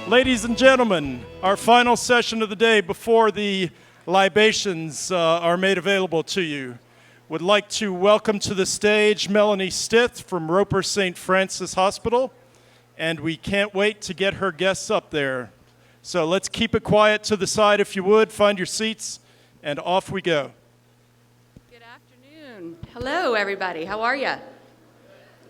Ladies and gentlemen, our final session of the day before the libations are made available to you. Would like to welcome to the stage Melanie Stith from Roper St. Francis Hospital, and we can't wait to get her guests up there. So let's keep it quiet to the side if you would, find your seats, and off we go. Good afternoon. Hello, everybody. How are you?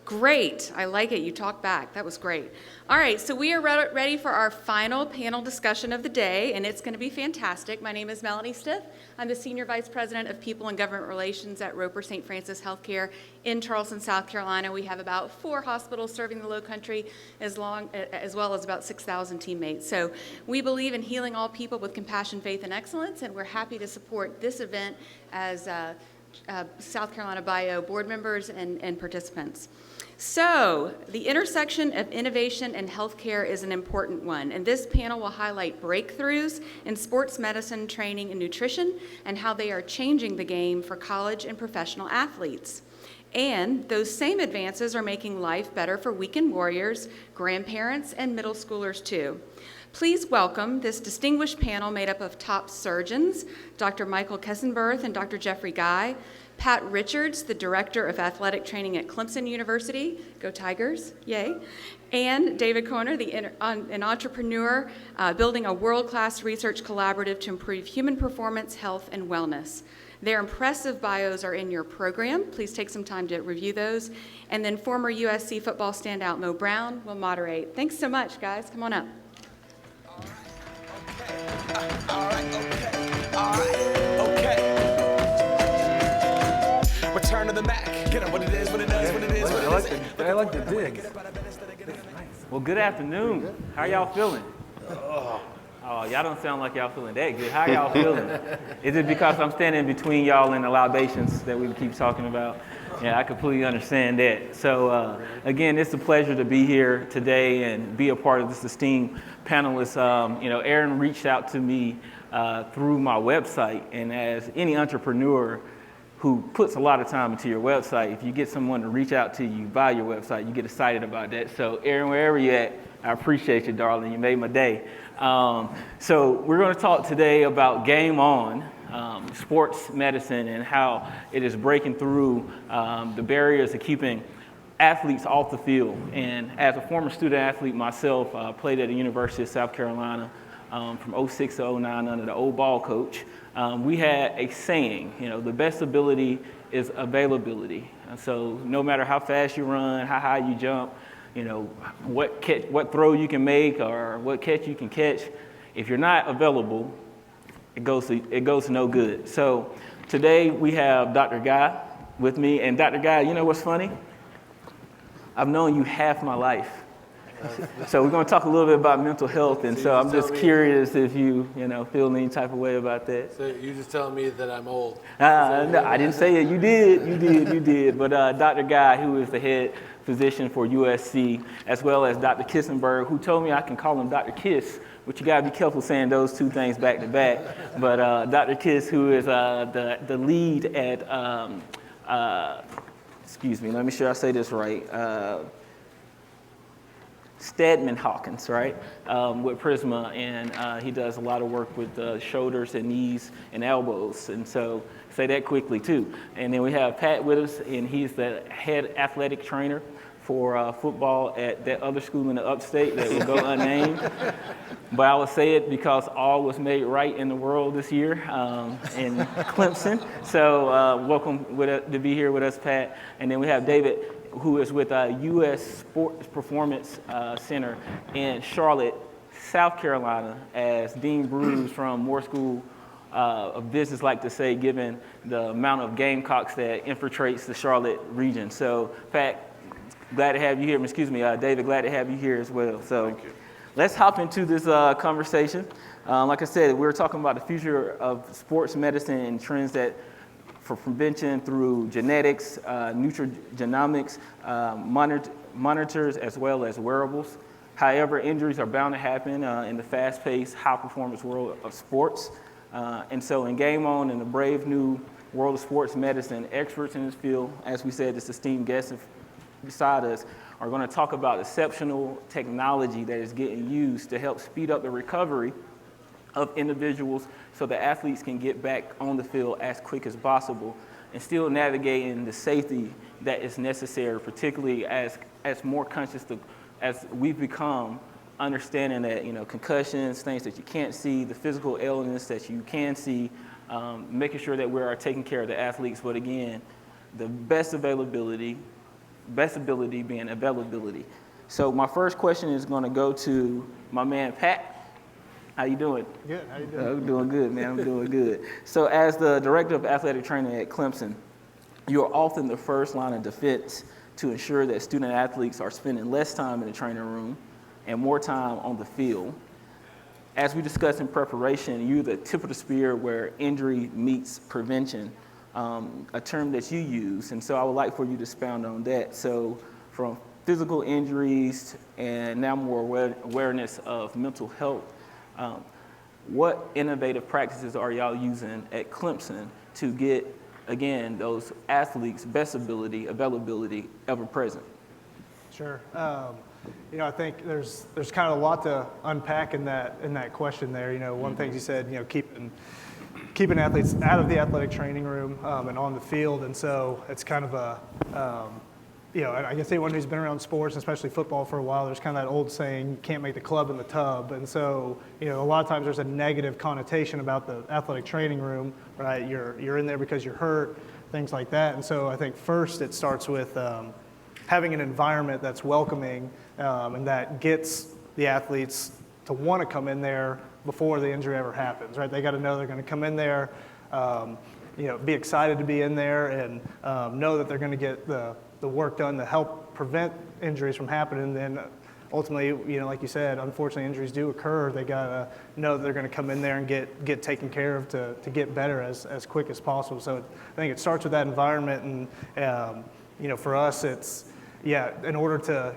Great. I like it. You talked back. That was great. All right, so we are ready for our final panel discussion of the day, and it's going to be fantastic. My name is Melanie Stith. I'm the Senior Vice President of People and Government Relations at Roper St. Francis Healthcare in Charleston, South Carolina. We have about 4 hospitals serving the Lowcountry, as well as about 6,000 teammates. So we believe in healing all people with compassion, faith, and excellence, and we're happy to support this event as South Carolina Bio board members and participants. So, the intersection of innovation and healthcare is an important one, and this panel will highlight breakthroughs in sports medicine, training, and nutrition, and how they are changing the game for college and professional athletes. And those same advances are making life better for weekend warriors, grandparents, and middle schoolers too. Please welcome this distinguished panel made up of top surgeons, Dr. Michael Kissenberth and Dr. Jeffrey Guy, Pat Richards, the Director of Athletic Training at Clemson University, go Tigers, yay, and David Koerner, an entrepreneur building a world-class research collaborative to improve human performance, health, and wellness. Their impressive bios are in your program. Please take some time to review those. And then former USC football standout Moe Brown will moderate. Thanks so much, guys. Come on up. All right. Return to the Mac. Get up what it is, what it does, what it is, what it is. I like the dig. Well, good afternoon. How y'all feeling? Oh, y'all don't sound like y'all feeling that good. How y'all feeling? Is it because I'm standing between y'all and the libations that we keep talking about? Yeah, I completely understand that. So, again, it's a pleasure to be here today and be a part of this esteemed panelist. Aaron reached out to me through my website, and as any entrepreneur who puts a lot of time into your website, if you get someone to reach out to you via your website, you get excited about that. So Aaron, wherever you're at, I appreciate you, darling. You made my day. So we're going to talk today about Game On, sports medicine, and how it is breaking through the barriers of keeping athletes off the field. And as a former student athlete myself, I played at the University of South Carolina from 06 to 09 under the old ball coach. We had a saying, the best ability is availability. And so no matter how fast you run, how high you jump, what throw you can make or what catch you can catch, if you're not available, it goes to no good. So today we have Dr. Guy with me. And Dr. Guy, you know what's funny? I've known you half my life. So we're going to talk a little bit about mental health, and so I'm just curious if you feel any type of way about that. So you're just telling me that I'm old? No, I didn't say it. You did. But Dr. Guy, who is the head physician for USC, as well as Dr. Kissenberth, who told me I can call him Dr. Kiss, but you got to be careful saying those two things back to back. But Dr. Kiss, who is the lead at, excuse me, let me sure I say this right. Steadman Hawkins, right, with Prisma, and he does a lot of work with shoulders and knees and elbows, and so say that quickly too. And then we have Pat with us, and he's the head athletic trainer for football at that other school in the upstate that will go unnamed. But I will say it because all was made right in the world this year in Clemson. So welcome to be here with us, Pat. And then we have David, who is with U.S. Sports Performance Center in Charlotte, South Carolina, as Dean Brews from Moore School of Business like to say, given the amount of Gamecocks that infiltrates the Charlotte region. So, Pat, glad to have you here. David, glad to have you here as well. So, thank you. Let's hop into this conversation. Like I said, we're talking about the future of sports medicine and trends that for prevention through genetics, nutrigenomics, monitors, as well as wearables. However, injuries are bound to happen in the fast-paced, high-performance world of sports. And so in Game On, in the brave new world of sports medicine, experts in this field, as we said, this esteemed guest beside us are going to talk about exceptional technology that is getting used to help speed up the recovery of individuals so the athletes can get back on the field as quick as possible and still navigating the safety that is necessary, particularly as more conscious as we've become, understanding that, concussions, things that you can't see, the physical ailments that you can see, making sure that we are taking care of the athletes. But again, the best ability being availability. So my first question is going to go to my man, Pat. How you doing? Good. How you doing? I'm doing good, man. I'm doing good. So as the director of athletic training at Clemson, you are often the first line of defense to ensure that student athletes are spending less time in the training room and more time on the field. As we discussed in preparation, you're the tip of the spear where injury meets prevention, a term that you use. And so I would like for you to expound on that. So from physical injuries and now more awareness of mental health, what innovative practices are y'all using at Clemson to get, again, those athletes' best availability ever present? Sure. I think there's kind of a lot to unpack in that question there. One thing you said, keeping athletes out of the athletic training room and on the field, and so it's kind of a I guess anyone who's been around sports, especially football for a while, there's kind of that old saying, you can't make the club in the tub. And so, a lot of times there's a negative connotation about the athletic training room, right? You're in there because you're hurt, things like that. And so I think first it starts with having an environment that's welcoming and that gets the athletes to want to come in there before the injury ever happens, right? They got to know they're going to come in there, be excited to be in there and know that they're going to get the work done to help prevent injuries from happening. And then ultimately, like you said, unfortunately injuries do occur. They gotta know that they're gonna come in there and get taken care of to get better as quick as possible. So I think it starts with that environment, and for us it's, in order to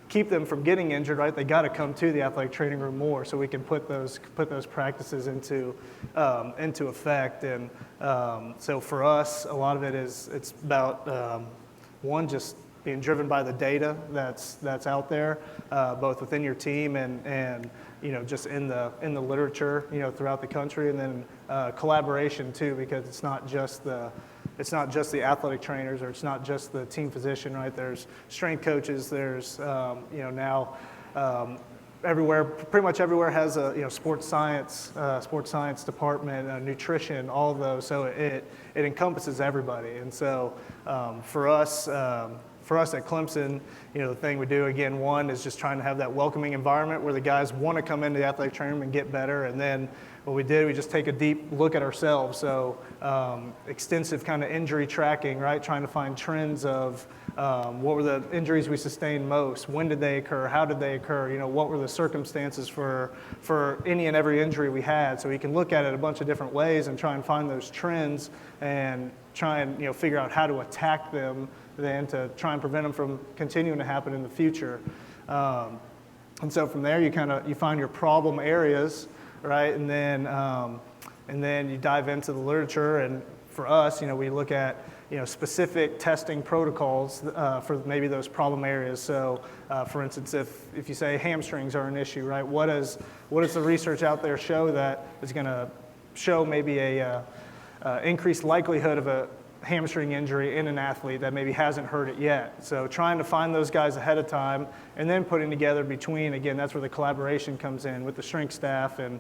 keep them from getting injured, right, they gotta come to the athletic training room more so we can put those practices into effect. And so for us, a lot of it it's about one, just being driven by the data that's out there, both within your team and just in the literature, throughout the country, and then collaboration too, because it's not just the athletic trainers, or it's not just the team physician, right? There's strength coaches. There's now everywhere, pretty much everywhere has a sports science department, nutrition, all of those. So it encompasses everybody. And so for us at Clemson, the thing we do, again, one is just trying to have that welcoming environment where the guys want to come into the athletic training room and get better. And then what we did, we just take a deep look at ourselves. So extensive kind of injury tracking, right? Trying to find trends of what were the injuries we sustained most? When did they occur? How did they occur? What were the circumstances for any and every injury we had? So we can look at it a bunch of different ways and try and find those trends and try and figure out how to attack them then to try and prevent them from continuing to happen in the future. And so from there you find your problem areas, right? And then you dive into the literature, and for us, we look at specific testing protocols for maybe those problem areas. So, for instance, if you say hamstrings are an issue, right? What does the research out there show that is going to show maybe a increased likelihood of a hamstring injury in an athlete that maybe hasn't heard it yet? So trying to find those guys ahead of time, and then putting together between, again, that's where the collaboration comes in with the strength staff and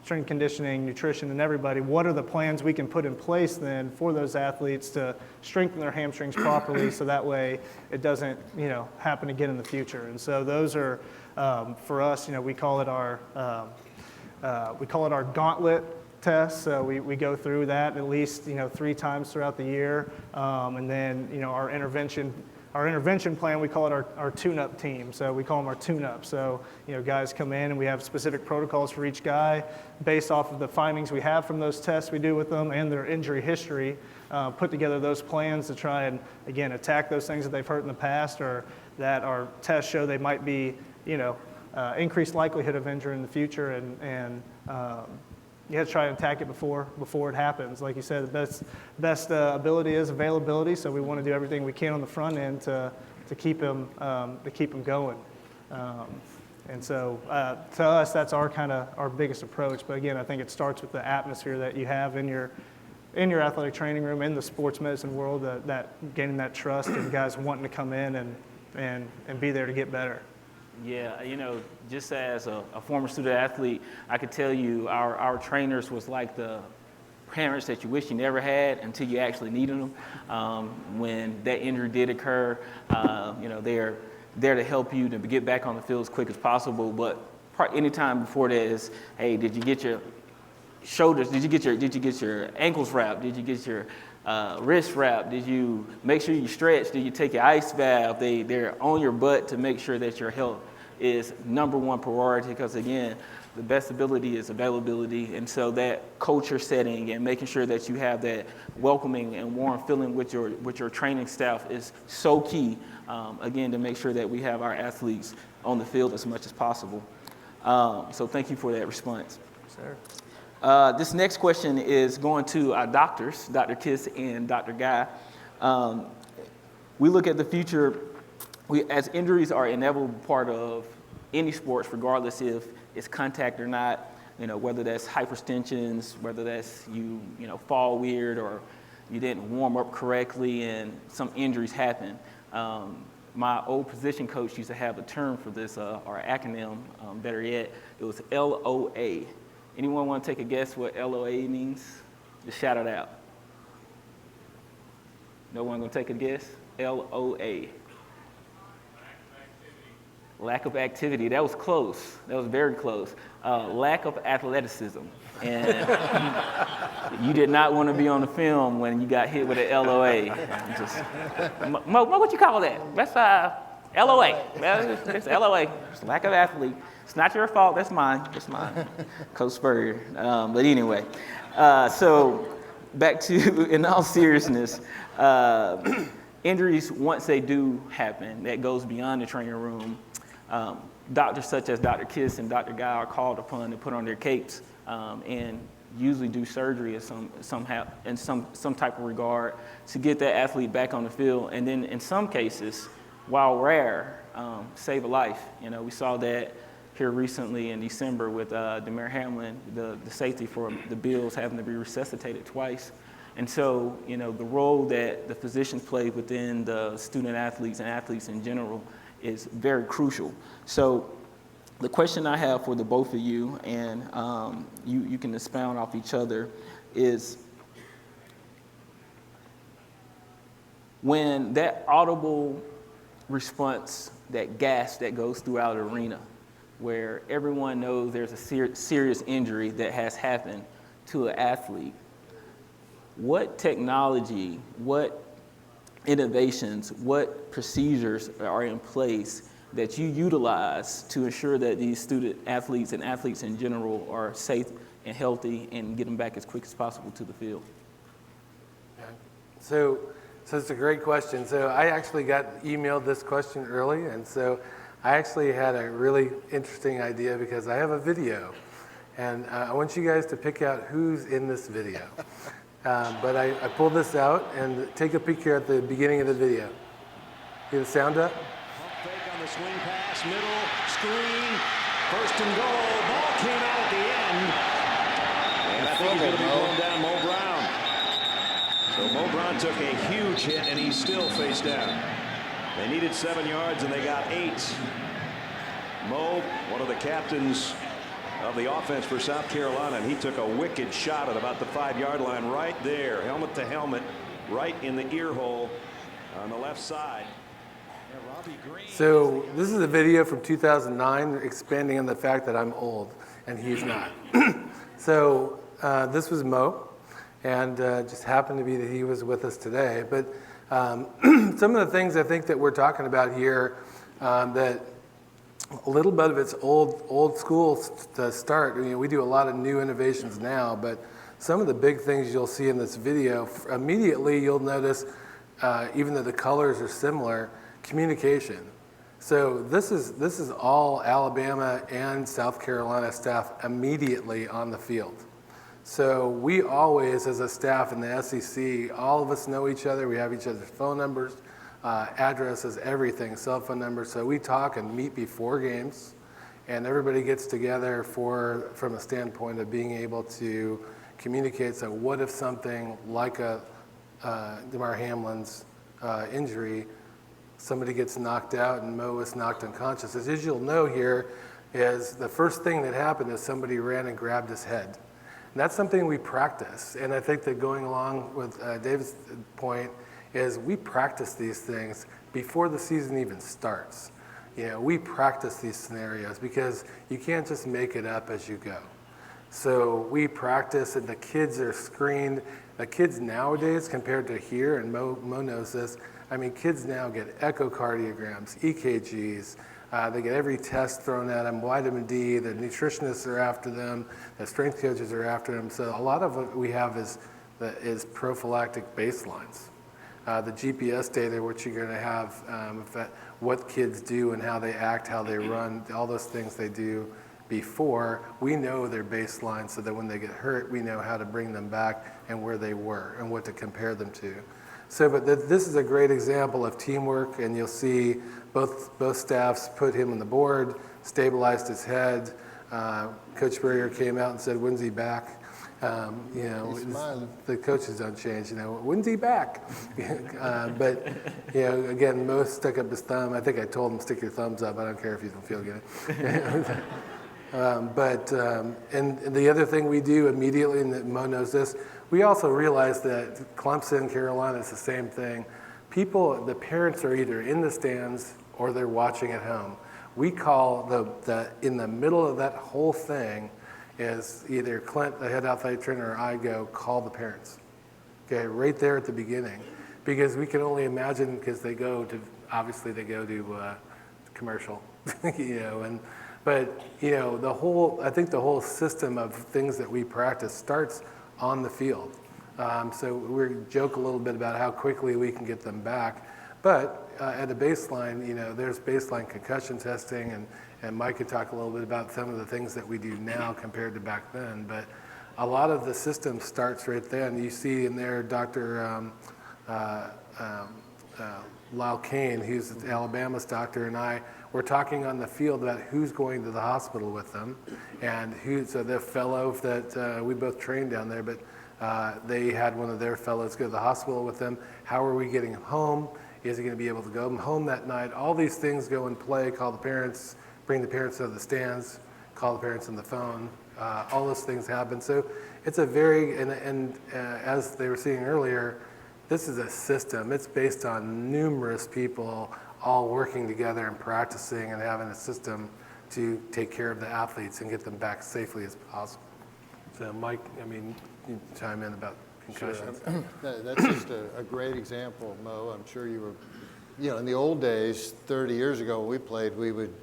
strength conditioning, nutrition, and everybody. What are the plans we can put in place then for those athletes to strengthen their hamstrings properly, so that way it doesn't happen again in the future? And so those are for us, we call it our gauntlet test. So we go through that at least 3 times throughout the year, and then our intervention plan, we call it our tune-up team. So we call them our tune-up. So guys come in and we have specific protocols for each guy based off of the findings we have from those tests we do with them and their injury history. Put together those plans to try and again attack those things that they've hurt in the past, or that our tests show they might be increased likelihood of injury in the future, and you have to try to attack it before it happens. Like you said, the best ability is availability, so we want to do everything we can on the front end to keep him going. And so to us, that's our biggest approach. But again, I think it starts with the atmosphere that you have in your athletic training room, in the sports medicine world, that gaining that trust and guys wanting to come in and be there to get better. Yeah, just as a former student athlete, I could tell you our trainers was like the parents that you wish you never had until you actually needed them. When that injury did occur, they're there to help you to get back on the field as quick as possible. But any time before that is, hey, did you get your shoulders? Did you get your ankles wrapped? Did you get your wrist wrapped? Did you make sure you stretch? Did you take your ice bath? They're on your butt to make sure that your health is number one priority, because again, the best ability is availability. And so that culture setting and making sure that you have that welcoming and warm feeling with your training staff is so key, again, to make sure that we have our athletes on the field as much as possible. So thank you for that response. Sir. This next question is going to our doctors, Dr. Kiss and Dr. Guy. We look at the future, as injuries are an inevitable part of any sports, regardless if it's contact or not, whether that's hyperextensions, whether that's you fall weird or you didn't warm up correctly and some injuries happen. My old position coach used to have a term for this, or acronym, better yet, it was LOA. Anyone want to take a guess what LOA means? Just shout it out. No one going to take a guess? LOA. Lack of activity. That was close. That was very close. Lack of athleticism. And you did not want to be on the film when you got hit with an LOA. Mo, what you call that? That's LOA. It's LOA. It's lack of athlete. It's not your fault. That's mine. That's mine. Coach Spurrier. But anyway, so back to, in all seriousness, injuries, once they do happen, that goes beyond the training room. Doctors such as Dr. Kiss and Dr. Guy are called upon to put on their capes and usually do surgery in some type of regard to get that athlete back on the field. And then in some cases, while rare, save a life. We saw that here recently in December with Damar Hamlin, the safety for the Bills, having to be resuscitated twice. And so, the role that the physicians play within the student athletes and athletes in general is very crucial. So the question I have for the both of you, and you can expound off each other, is when that audible response, that gasp that goes throughout the arena, where everyone knows there's a serious injury that has happened to an athlete, what technology, what innovations, what procedures are in place that you utilize to ensure that these student athletes and athletes in general are safe and healthy and get them back as quick as possible to the field? Okay. So it's a great question. So I actually got emailed this question early, and so I actually had a really interesting idea because I have a video, and I want you guys to pick out who's in this video. But I pulled this out, and take a peek here at the beginning of the video. Get the sound up? Fake on the swing pass, middle, screen, first and goal. Ball came out at the end. And I think he's going to be going down Moe Brown. So Moe Brown took a huge hit, and he's still face down. They needed 7 yards, and they got 8. Moe, one of the captains of the offense for South Carolina, and he took a wicked shot at about the 5-yard line right there, helmet to helmet, right in the ear hole on the left side. So this is a video from 2009 expanding on the fact that I'm old and he's not. So this was Moe, and just happened to be that he was with us today. But some of the things I think that we're talking about here, that a little bit of it's old school to start. We do a lot of new innovations now, but some of the big things you'll see in this video, immediately you'll notice, even though the colors are similar, communication. So this is all Alabama and South Carolina staff immediately on the field. So we always, as a staff in the SEC, all of us know each other. We have each other's phone numbers. addresses, everything, cell phone numbers. So we talk and meet before games, and everybody gets together from a standpoint of being able to communicate. So what if something like Damar Hamlin's injury, somebody gets knocked out and Moe is knocked unconscious. As you'll know here, is the first thing that happened is somebody ran and grabbed his head. And that's something we practice. And I think that going along with David's point is we practice these things before the season even starts. We practice these scenarios because you can't just make it up as you go. So we practice, and the kids are screened. The kids nowadays, compared to here, and Moe knows this, I mean, kids now get echocardiograms, EKGs, they get every test thrown at them, vitamin D, the nutritionists are after them, the strength coaches are after them. So a lot of what we have is prophylactic baselines. The GPS data, which you're going to have, what kids do and how they act, how they run, all those things they do before, we know their baseline so that when they get hurt, we know how to bring them back and where they were and what to compare them to. So, but this is a great example of teamwork, and you'll see both staffs put him on the board, stabilized his head. Coach Spurrier came out and said, "When's he back?" The coaches don't change. When's he back? But again, Moe stuck up his thumb. I think I told him, "Stick your thumbs up. I don't care if you don't feel good." And the other thing we do immediately, and Moe knows this, we also realize that Clemson, Carolina, is the same thing. The parents are either in the stands or they're watching at home. We call in the middle of that whole thing is either Clint, the head athletic trainer, or I go, call the parents. Okay, right there at the beginning. Because we can only imagine, because they go to commercial, but I think the whole system of things that we practice starts on the field. So we joke a little bit about how quickly we can get them back. But at a baseline, there's baseline concussion testing, and Mike can talk a little bit about some of the things that we do now compared to back then. But a lot of the system starts right then. You see in there Dr. Lyle Kane, who's Alabama's doctor, and I were talking on the field about who's going to the hospital with them, and so the fellow that we both trained down there, but they had one of their fellows go to the hospital with them. How are we getting home? Is he going to be able to go home that night? All these things go in play. Call the parents, bring the parents to the stands, call the parents on the phone. All those things happen. So it's a very, and as they were saying earlier, this is a system. It's based on numerous people all working together and practicing and having a system to take care of the athletes and get them back safely as possible. So Mike, you chime in about concussions. Sure. That's just a great example, Moe. I'm sure you were, in the old days, 30 years ago when we played, we would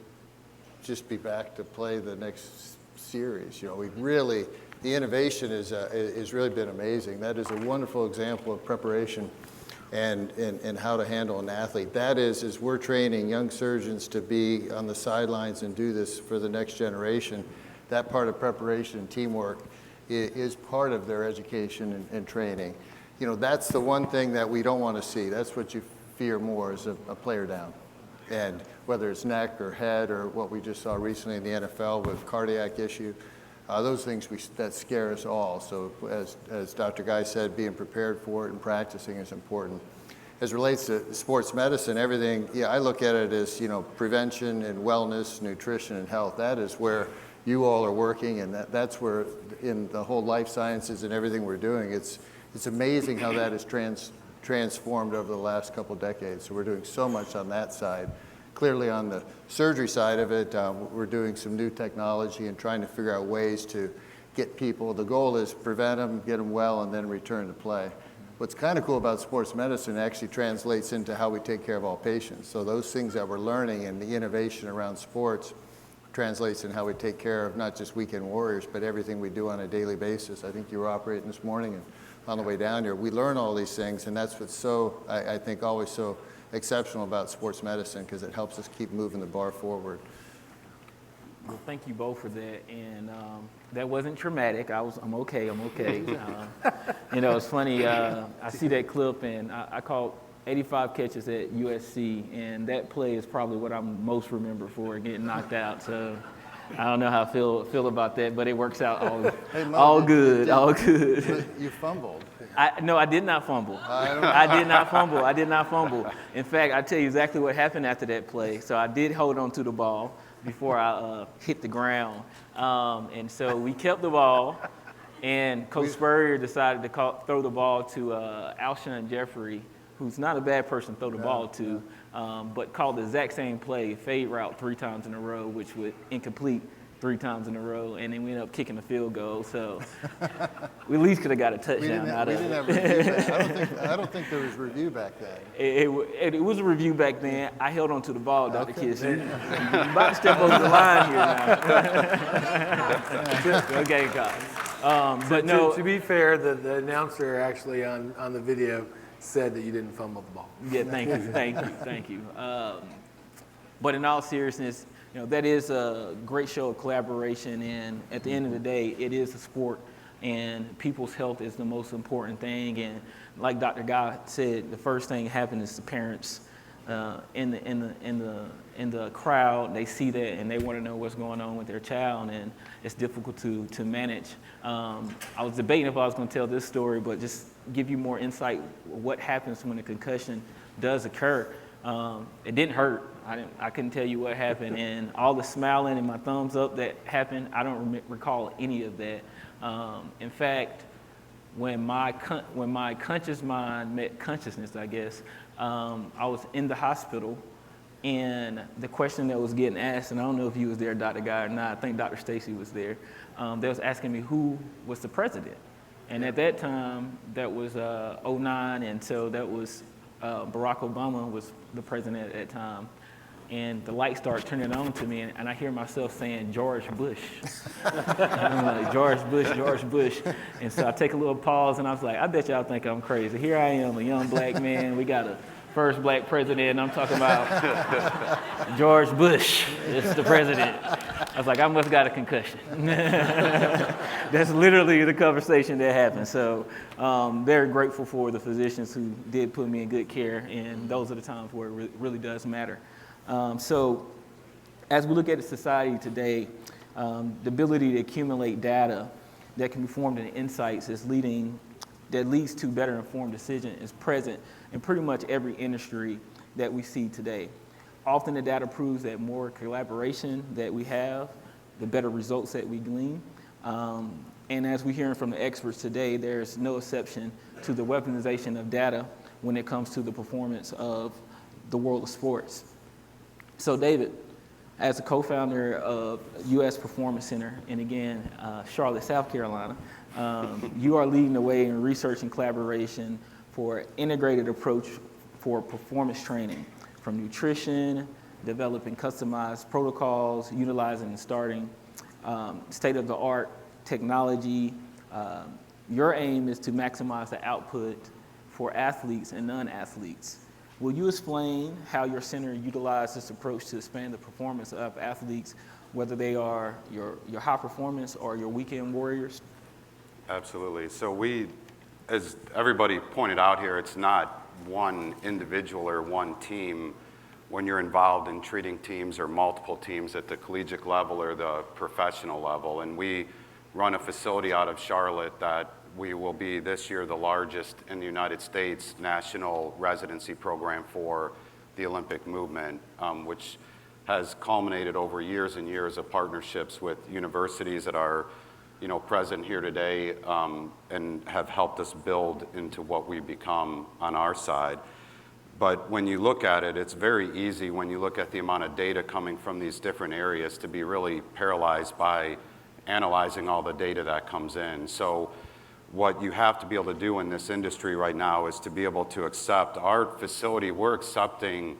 just be back to play the next series. The innovation has really been amazing. That is a wonderful example of preparation and how to handle an athlete. That is we're training young surgeons to be on the sidelines and do this for the next generation. That part of preparation and teamwork is part of their education and training. That's the one thing that we don't want to see. That's what you fear more, is a player down. And whether it's neck or head or what we just saw recently in the NFL with cardiac issue, those things that scare us all. So as Dr. Guy said, being prepared for it and practicing is important. As relates to sports medicine, everything, I look at it as, prevention and wellness, nutrition and health. That is where you all are working, and that's where in the whole life sciences and everything we're doing, it's amazing how that has transformed over the last couple decades. So we're doing so much on that side. Clearly on the surgery side of it, we're doing some new technology and trying to figure out ways to get people, the goal is prevent them, get them well, and then return to play. What's kind of cool about sports medicine actually translates into how we take care of all patients. So those things that we're learning and the innovation around sports translates in how we take care of not just weekend warriors, but everything we do on a daily basis. I think you were operating this morning, and on the way down here, we learn all these things, and that's what's so, I think, always so exceptional about sports medicine, because it helps us keep moving the bar forward. Well, thank you both for that, and that wasn't traumatic. I'm okay. It's funny. I see that clip, and I called 85 catches at USC, and that play is probably what I'm most remembered for, getting knocked out. So I don't know how I feel about that, but it works out Hey, Mo, all good. You fumbled. No, I did not fumble. I did not fumble. In fact, I'll tell you exactly what happened after that play. So I did hold on to the ball before I hit the ground. And so we kept the ball, and Coach Spurrier decided to throw the ball to Alshon Jeffrey, who's not a bad person to throw the ball to, but called the exact same play, fade route 3 times in a row, which was incomplete 3 times in a row, and then we ended up kicking a field goal. So we at least could have got a touchdown out of it. We didn't have review back. I don't think there was review back then. It was a review back then. I held on to the ball, Dr. Kiss. You're about to step over the line here now. Okay, guys. But no. To be fair, the announcer actually on the video said that you didn't fumble the ball. Yeah, thank you. But in all seriousness, that is a great show of collaboration, and at the end of the day, it is a sport, and people's health is the most important thing. And like Dr. Guy said, the first thing happened is the parents in the crowd. They see that and they want to know what's going on with their child, and it's difficult to manage. I was debating if I was going to tell this story, but just give you more insight what happens when a concussion does occur. It didn't hurt. I couldn't tell you what happened, and all the smiling and my thumbs up that happened, I don't recall any of that. In fact, when my conscious mind met consciousness, I guess, I was in the hospital, and the question that was getting asked, and I don't know if you was there, Dr. Guy, or not, I think Dr. Stacy was there, they was asking me who was the president. And at that time, that was 2009, and so that was Barack Obama was the president at that time. And the lights start turning on to me, and I hear myself saying, George Bush. I'm like, George Bush. And so I take a little pause, and I was like, I bet y'all think I'm crazy. Here I am, a young black man. We got a first black president, and I'm talking about George Bush is the president. I was like, I must got a concussion. That's literally the conversation that happened. So very grateful for the physicians who did put me in good care, and those are the times where it really does matter. So as we look at the society today, the ability to accumulate data that can be formed into insights that leads to better informed decision is present in pretty much every industry that we see today. Often the data proves that more collaboration that we have, the better results that we glean. And as we're hearing from the experts today, there's no exception to the weaponization of data when it comes to the performance of the world of sports. So David, as a co-founder of U.S. Performance Center, and again, Charlotte, South Carolina, you are leading the way in research and collaboration for integrated approach for performance training, from nutrition, developing customized protocols, utilizing and starting state-of-the-art technology. Your aim is to maximize the output for athletes and non-athletes. Will you explain how your center utilizes this approach to expand the performance of athletes, whether they are your high performance or your weekend warriors? Absolutely. So we, as everybody pointed out here, it's not one individual or one team when you're involved in treating teams or multiple teams at the collegiate level or the professional level. And we run a facility out of Charlotte that we will be this year the largest in the United States national residency program for the Olympic movement, which has culminated over years and years of partnerships with universities that are present here today and have helped us build into what we become on our side. But when you look at it, it's very easy when you look at the amount of data coming from these different areas to be really paralyzed by analyzing all the data that comes in. So what you have to be able to do in this industry right now is to be able to accept our facility. We're accepting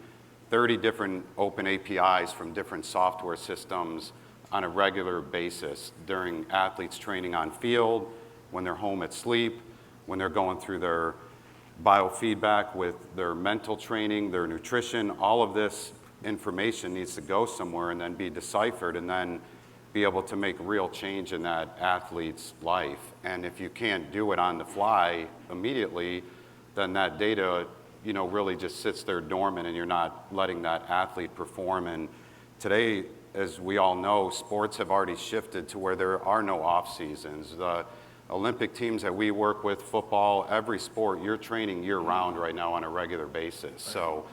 30 different open APIs from different software systems on a regular basis during athletes training on field, when they're home at sleep, when they're going through their biofeedback with their mental training, their nutrition. All of this information needs to go somewhere and then be deciphered and then be able to make real change in that athlete's life. And if you can't do it on the fly immediately, then that data really just sits there dormant and you're not letting that athlete perform. And today, as we all know, sports have already shifted to where there are no off seasons. The Olympic teams that we work with, football, every sport, you're training year round right now on a regular basis. So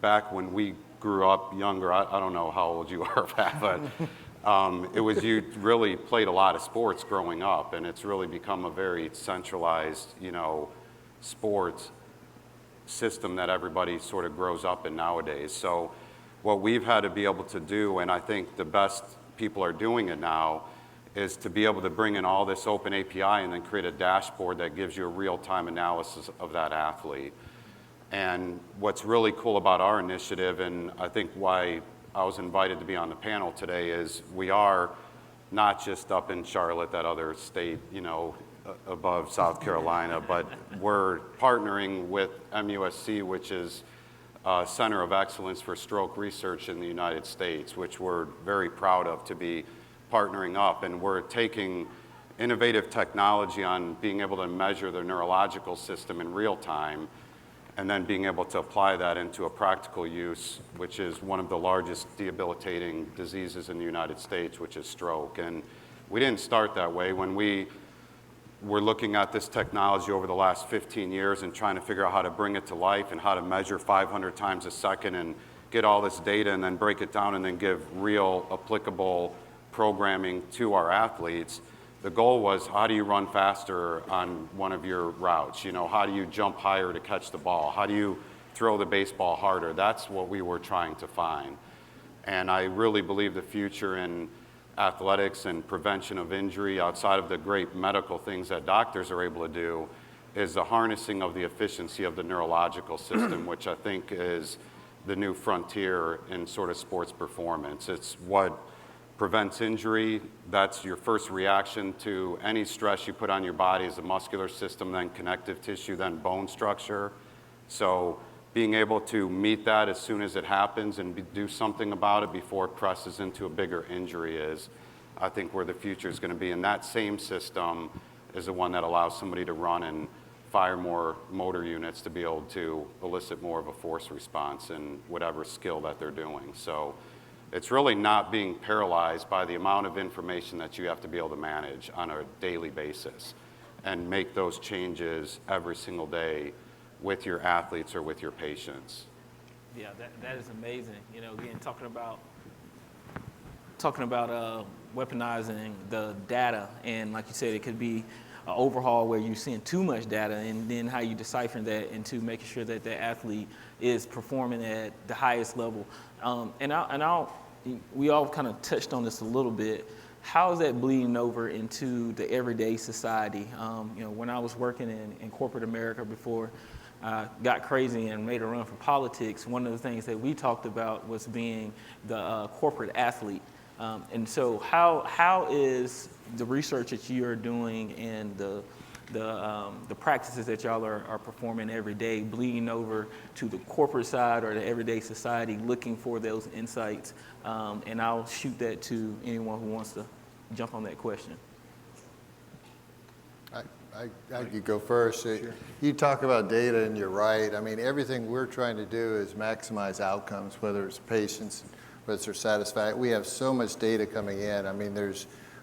back when we grew up younger, I don't know how old you are, Pat, but it was, you really played a lot of sports growing up, and it's really become a very centralized, sports system that everybody sort of grows up in nowadays. So what we've had to be able to do, and I think the best people are doing it now, is to be able to bring in all this open API and then create a dashboard that gives you a real-time analysis of that athlete. And what's really cool about our initiative, and I think why I was invited to be on the panel today, is we are not just up in Charlotte, that other state, above South Carolina, but we're partnering with MUSC, which is a Center of Excellence for Stroke Research in the United States, which we're very proud of to be partnering up. And we're taking innovative technology on being able to measure the neurological system in real time, and then being able to apply that into a practical use, which is one of the largest debilitating diseases in the United States, which is stroke. And we didn't start that way. When we were looking at this technology over the last 15 years and trying to figure out how to bring it to life and how to measure 500 times a second and get all this data and then break it down and then give real applicable programming to our athletes, the goal was, how do you run faster on one of your routes? How do you jump higher to catch the ball? How do you throw the baseball harder? That's what we were trying to find. And I really believe the future in athletics and prevention of injury, outside of the great medical things that doctors are able to do, is the harnessing of the efficiency of the neurological system, which I think is the new frontier in sort of sports performance. It's what prevents injury. That's your first reaction to any stress you put on your body, is the muscular system, then connective tissue, then bone structure. So being able to meet that as soon as it happens and do something about it before it presses into a bigger injury is, I think, where the future is going to be. And that same system is the one that allows somebody to run and fire more motor units to be able to elicit more of a force response in whatever skill that they're doing. So it's really not being paralyzed by the amount of information that you have to be able to manage on a daily basis and make those changes every single day with your athletes or with your patients. Yeah, that is amazing. Again, talking about weaponizing the data, and like you said, it could be an overhaul where you're seeing too much data, and then how you decipher that into making sure that the athlete is performing at the highest level. We all kind of touched on this a little bit. How is that bleeding over into the everyday society? When I was working in corporate America before I got crazy and made a run for politics, one of the things that we talked about was being the corporate athlete. And so how is the research that you are doing and the practices that y'all are performing every day bleeding over to the corporate side or the everyday society, looking for those insights? And I'll shoot that to anyone who wants to jump on that question. I could go first. Sure. You talk about data, and you're right. I mean, everything we're trying to do is maximize outcomes, whether it's patients, whether it's their satisfaction. We have so much data coming in. I mean,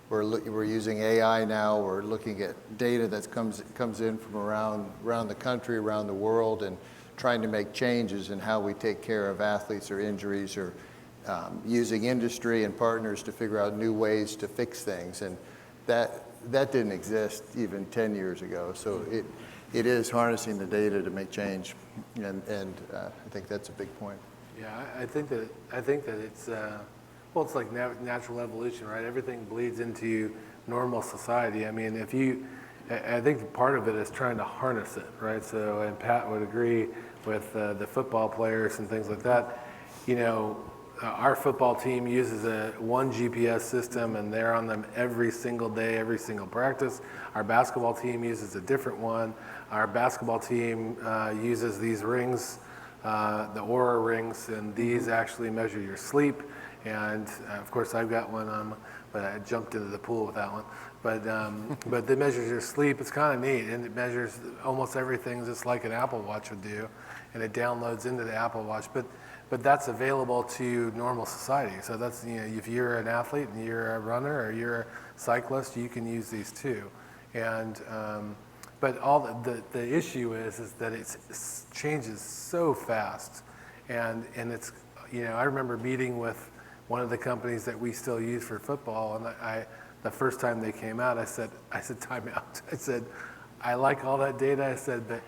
we're using AI now. We're looking at data that comes in from around the country, around the world, and trying to make changes in how we take care of athletes or injuries, or using industry and partners to figure out new ways to fix things. And that didn't exist even 10 years ago. So it is harnessing the data to make change, and I think that's a big point. Yeah, I think that it's it's like natural evolution, right? Everything bleeds into normal society. I mean, I think part of it is trying to harness it, right? So, and Pat would agree with the football players and things like that. Our football team uses one GPS system, and they're on them every single day, every single practice. Our basketball team uses a different one. Our basketball team uses these rings, the Aura rings, and these actually measure your sleep And of course, I've got one on, but I jumped into the pool with that one. But it measures your sleep. It's kind of neat, and it measures almost everything just like an Apple Watch would do, and it downloads into the Apple Watch. But that's available to normal society. So that's, if you're an athlete and you're a runner or you're a cyclist, you can use these too. And but all the issue is that it changes so fast, and it's, I remember meeting with one of the companies that we still use for football, and the first time they came out, I said time out. I said, I like all that data. I said, but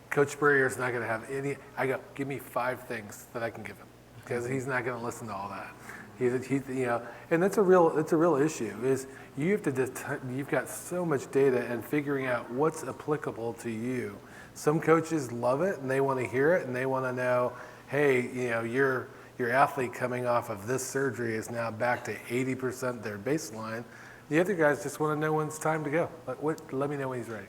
Coach Spurrier's not going to have any. I go, give me 5 things that I can give him, because he's not going to listen to all that. And that's a real issue. Is you've got so much data, and figuring out what's applicable to you. Some coaches love it and they want to hear it and they want to know, hey, your athlete coming off of this surgery is now back to 80% their baseline. The other guys just want to know when it's time to go. Let me know when he's ready.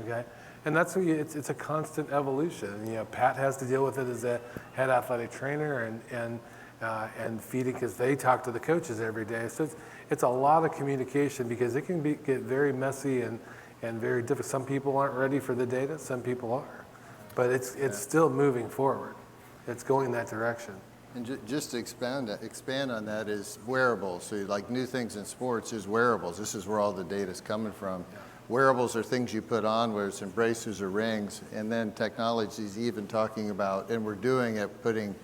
Okay. And that's it's a constant evolution. Pat has to deal with it as a head athletic trainer and feeding, because they talk to the coaches every day. So it's a lot of communication, because it can get very messy and very difficult. Some people aren't ready for the data, some people are. But it's still moving forward. It's going that direction. And just to expand on that is wearables. So like new things in sports is wearables. This is where all the data is coming from. Yeah. Wearables are things you put on, whether it's in braces or rings, and then technology is even talking about, and we're doing it, putting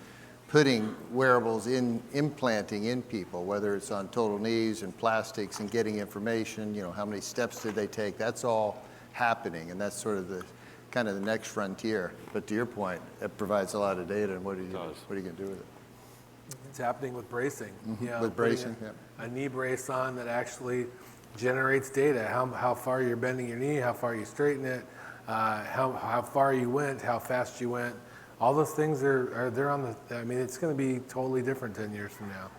wearables implanting in people, whether it's on total knees and plastics, and getting information, how many steps did they take. That's all happening, and that's sort of the next frontier. But to your point, it provides a lot of data, and what are you going to do with it? It's happening with bracing. With bracing, a knee brace on that actually generates data. How far you're bending your knee, how far you straighten it, how far you went, how fast you went. All those things they're on the. I mean, it's going to be totally different 10 years from now,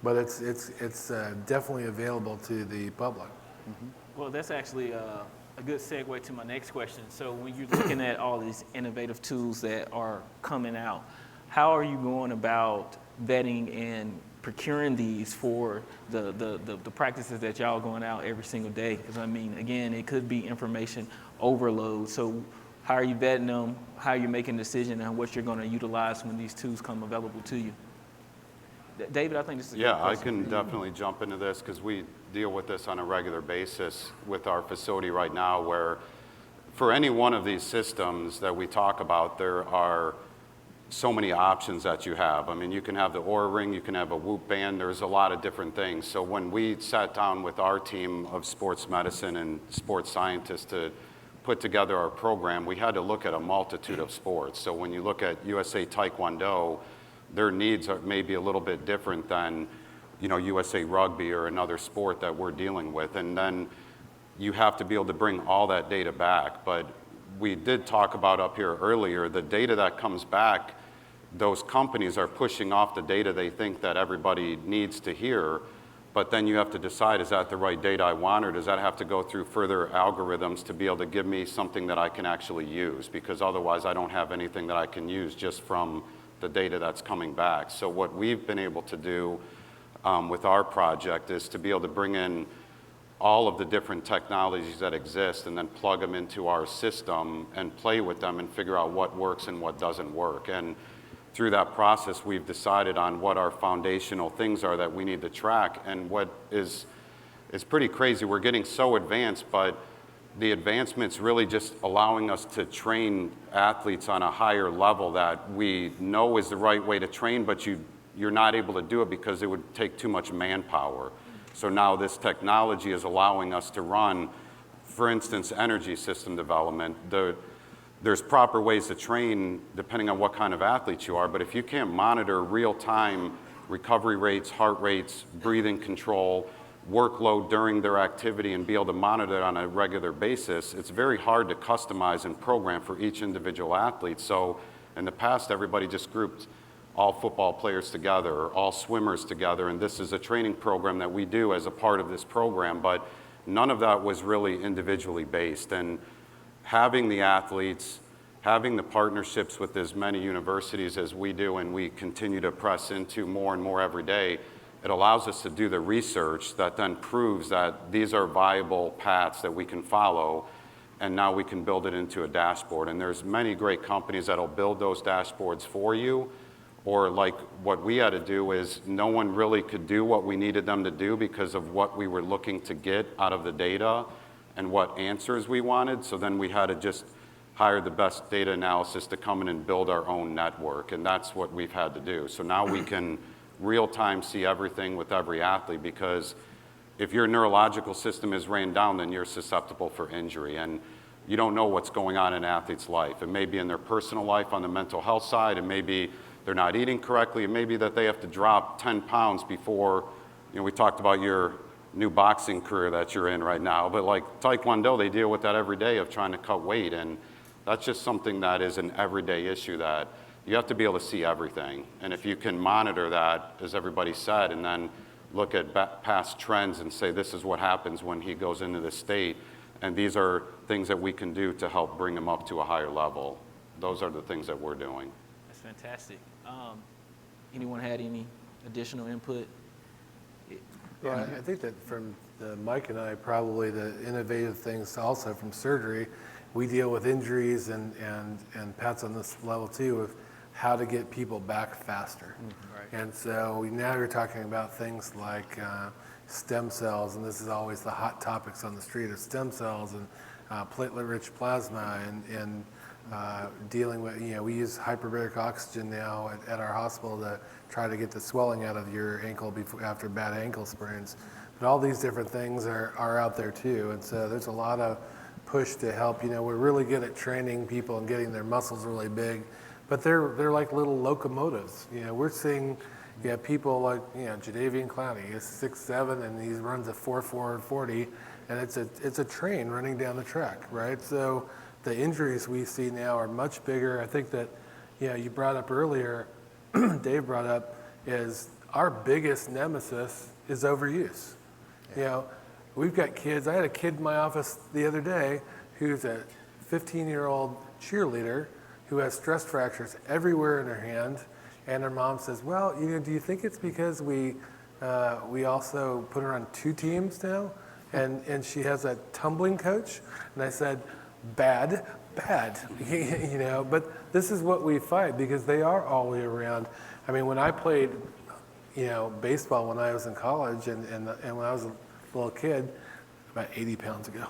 but it's definitely available to the public. Mm-hmm. Well, that's actually a good segue to my next question. So when you're looking at all these innovative tools that are coming out, how are you going about vetting and procuring these for the practices that y'all going out every single day? Because I mean, again, it could be information overload. So how are you vetting them? How are you making a decision on what you're going to utilize when these tools come available to you? David, I think this is a good question. I can definitely jump into this, because we deal with this on a regular basis with our facility right now, where for any one of these systems that we talk about, there are so many options that you have. I mean, you can have the Oura Ring, you can have a Whoop band, there's a lot of different things. So when we sat down with our team of sports medicine and sports scientists to put together our program, we had to look at a multitude of sports. So when you look at USA Taekwondo, their needs are maybe a little bit different than, USA Rugby or another sport that we're dealing with. And then you have to be able to bring all that data back. But we did talk about up here earlier, the data that comes back, those companies are pushing off the data they think that everybody needs to hear, but then you have to decide, is that the right data I want, or does that have to go through further algorithms to be able to give me something that I can actually use? Because otherwise I don't have anything that I can use just from the data that's coming back. So what we've been able to do with our project is to be able to bring in all of the different technologies that exist and then plug them into our system and play with them and figure out what works and what doesn't work. And through that process, we've decided on what our foundational things are that we need to track. And what is pretty crazy, we're getting so advanced, but the advancement's really just allowing us to train athletes on a higher level that we know is the right way to train, but you're not able to do it because it would take too much manpower. So now this technology is allowing us to run, for instance, energy system development. There's proper ways to train depending on what kind of athlete you are, but if you can't monitor real-time recovery rates, heart rates, breathing control, workload during their activity, and be able to monitor it on a regular basis, it's very hard to customize and program for each individual athlete. So in the past, everybody just grouped all football players together or all swimmers together, and this is a training program that we do as a part of this program, but none of that was really individually based. And having the athletes, having the partnerships with as many universities as we do and we continue to press into more and more every day, it allows us to do the research that then proves that these are viable paths that we can follow, and now we can build it into a dashboard. And there's many great companies that'll build those dashboards for you, or like what we had to do is no one really could do what we needed them to do because of what we were looking to get out of the data and what answers we wanted. So then we had to just hire the best data analysis to come in and build our own network, and that's what we've had to do. So now we can real time see everything with every athlete, because if your neurological system is ran down, then you're susceptible for injury, and you don't know what's going on in an athlete's life. It may be in their personal life on the mental health side, it may be they're not eating correctly, it may be that they have to drop 10 pounds before, we talked about your new boxing career that you're in right now, but like Taekwondo, they deal with that every day of trying to cut weight, and that's just something that is an everyday issue that you have to be able to see everything. And if you can monitor that, as everybody said, and then look at past trends and say, this is what happens when he goes into this state, and these are things that we can do to help bring him up to a higher level. Those are the things that we're doing. That's fantastic. Anyone had any additional input? Yeah, I think that from Mike and I, probably the innovative things also from surgery, we deal with injuries, and Pat's on this level too, of how to get people back faster. Right. And so now you're talking about things like stem cells, and this is always the hot topics on the street of stem cells and platelet-rich plasma, and dealing with, we use hyperbaric oxygen now at our hospital to try to get the swelling out of your ankle after bad ankle sprains. But all these different things are out there too, and so there's a lot of push to help. We're really good at training people and getting their muscles really big, but they're like little locomotives. We're seeing people like Jadeveon Clowney. He's 6'7", and he runs a 4.4 40, and it's a train running down the track, right? So the injuries we see now are much bigger. I think that you brought up earlier, Dave brought up, is our biggest nemesis is overuse. We've got kids. I had a kid in my office the other day who's a 15-year-old cheerleader who has stress fractures everywhere in her hand, and her mom says, well, do you think it's because we also put her on 2 teams now, and she has a tumbling coach? And I said, bad, but this is what we fight, because they are all the way around. I mean, when I played, baseball when I was in college, and when I was a little kid, about 80 pounds ago.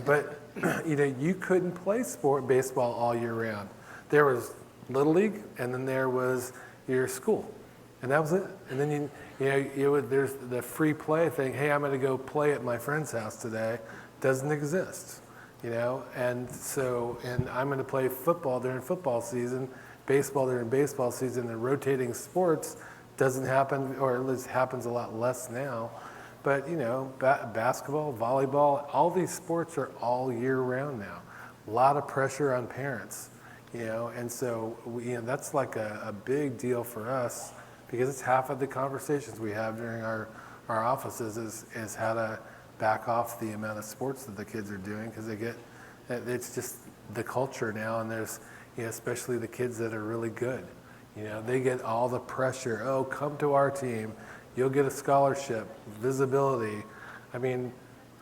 But you couldn't play baseball all year round. There was Little League, and then there was your school, and that was it. And then there's the free play thing. Hey, I'm going to go play at my friend's house today. Doesn't exist, And so, and I'm going to play football during football season, baseball during baseball season, and rotating sports doesn't happen, or at least happens a lot less now. But basketball, volleyball, all these sports are all year round now. A lot of pressure on parents, and so that's like a big deal for us, because it's half of the conversations we have during our offices is how to back off the amount of sports that the kids are doing, because it's just the culture now, and there's especially the kids that are really good, they get all the pressure. Oh, come to our team. You'll get a scholarship, visibility. I mean,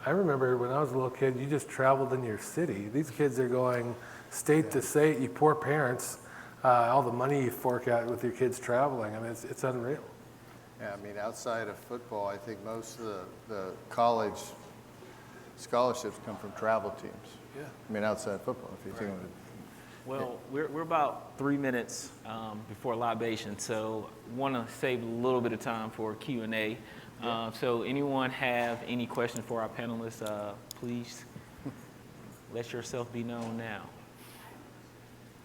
I remember when I was a little kid, you just traveled in your city. These kids are going state to state. You poor parents, all the money you fork out with your kids traveling. I mean, it's unreal. Yeah, I mean, outside of football, I think most of the college scholarships come from travel teams. Yeah. I mean, outside football, if you think of it. Well, we're about 3 minutes before libation, so want to save a little bit of time for Q&A. So anyone have any questions for our panelists, please let yourself be known now.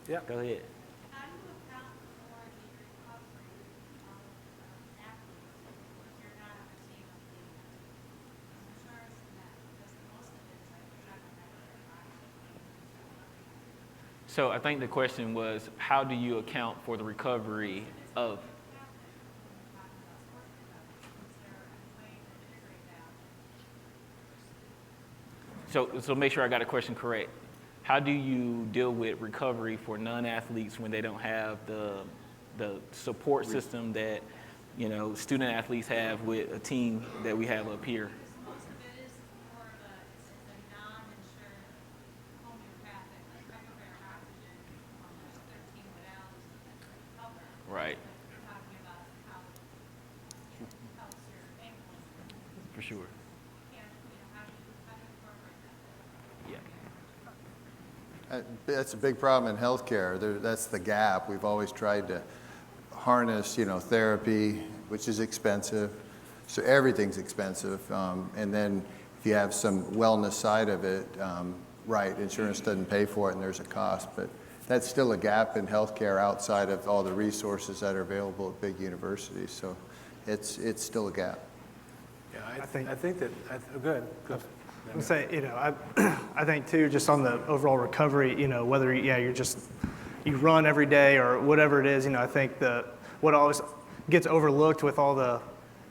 Yeah. Go ahead. How do you account for the recovery of athletes if you're not on the team of the insurance and that? Because most of it is like you're not going to So I think the question was, how do you account for the recovery of? So make sure I got a question correct. how do you deal with recovery for non-athletes when they don't have the support system that, student athletes have with a team that we have up here? Most of it is more of it's a non-insured homeopathic, like hyperbaric oxygen. There's 13 modalities that can cover. Right. You're talking about how it helps your ankles. For sure. How do you incorporate that? Yeah. That's a big problem in healthcare. That's the gap. We've always tried to harness, therapy, which is expensive. So everything's expensive. And then if you have some wellness side of it, right, insurance doesn't pay for it and there's a cost. But that's still a gap in healthcare outside of all the resources that are available at big universities. So it's still a gap. Yeah, I think that, good. I'm saying, I think too, just on the overall recovery, whether you run every day or whatever it is, I think what always gets overlooked with all the,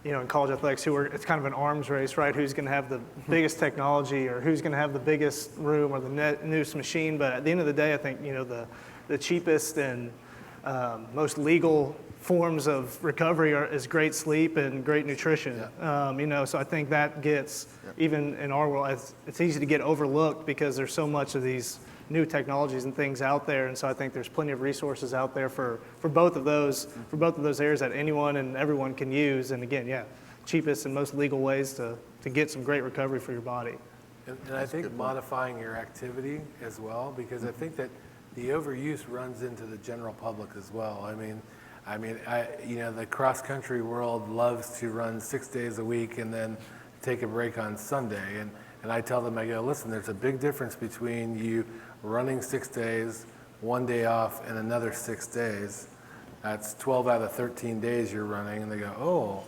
in college athletics, it's kind of an arms race, right? Who's going to have the biggest technology or who's going to have the biggest room or the newest machine? But at the end of the day, I think, the cheapest and most legal forms of recovery is great sleep and great nutrition. Yeah. So I think that gets, even in our world, it's easy to get overlooked because there's so much of these new technologies and things out there, and so I think there's plenty of resources out there for both of those areas that anyone and everyone can use. And again, cheapest and most legal ways to get some great recovery for your body. And I think modifying your activity as well, because I think that the overuse runs into the general public as well. The cross-country world loves to run 6 days a week and then take a break on Sunday. And I tell them, I go, listen, there's a big difference between you running 6 days, 1 day off, and another 6 days. That's 12 out of 13 days you're running. And they go, oh,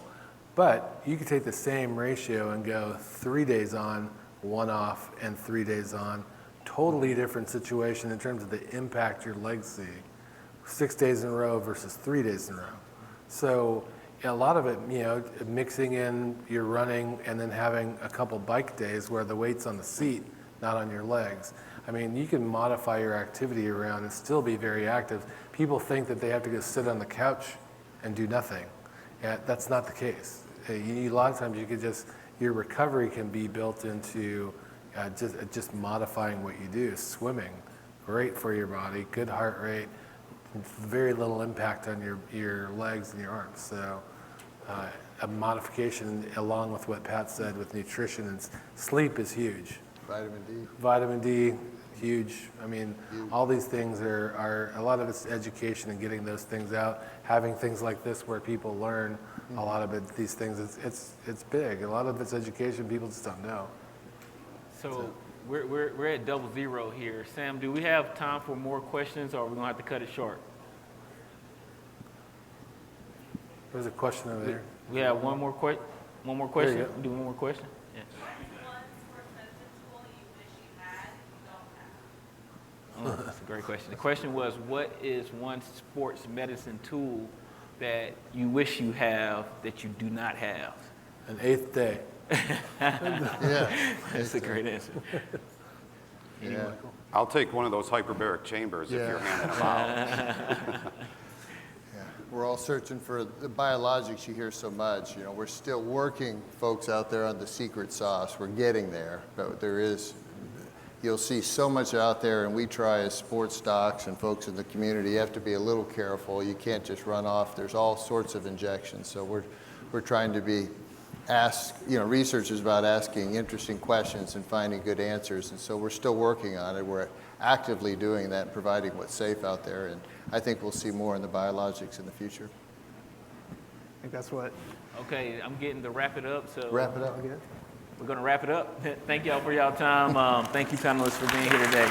but you could take the same ratio and go 3 days on, 1 off, and 3 days on. Totally different situation in terms of the impact your legs see. 6 days in a row versus 3 days in a row. So a lot of it, mixing in your running and then having a couple bike days where the weight's on the seat, not on your legs. You can modify your activity around and still be very active. People think that they have to go sit on the couch and do nothing. That's not the case. A lot of times your recovery can be built into just modifying what you do. Swimming, great for your body, good heart rate, very little impact on your legs and your arms. So a modification along with what Pat said with nutrition and sleep is huge. Vitamin D, huge. All these things are a lot of it's education and getting those things out. Having things like this where people learn a lot of these things, it's big. A lot of it's education people just don't know. So we're at 00 here. Sam, do we have time for more questions, or are we gonna have to cut it short? There's a question over there. We have one more question. Do one more question. Yeah. Oh, that's a great question. The question was, what is one sports medicine tool that you wish you have that you do not have? An 8th day. That's a great answer. I'll take one of those hyperbaric chambers if you're handing them out. We're all searching for the biologics you hear so much. We're still working, folks out there, on the secret sauce. We're getting there, but you'll see so much out there, and we try as sports docs and folks in the community, you have to be a little careful. You can't just run off. There's all sorts of injections. So we're trying to research is about asking interesting questions and finding good answers. And so we're still working on it. We're actively doing that and providing what's safe out there. And I think we'll see more in the biologics in the future. I think that's what. Okay, I'm getting to wrap it up. So wrap it up again. We're going to wrap it up. Thank y'all for y'all time. Thank you, panelists, for being here today.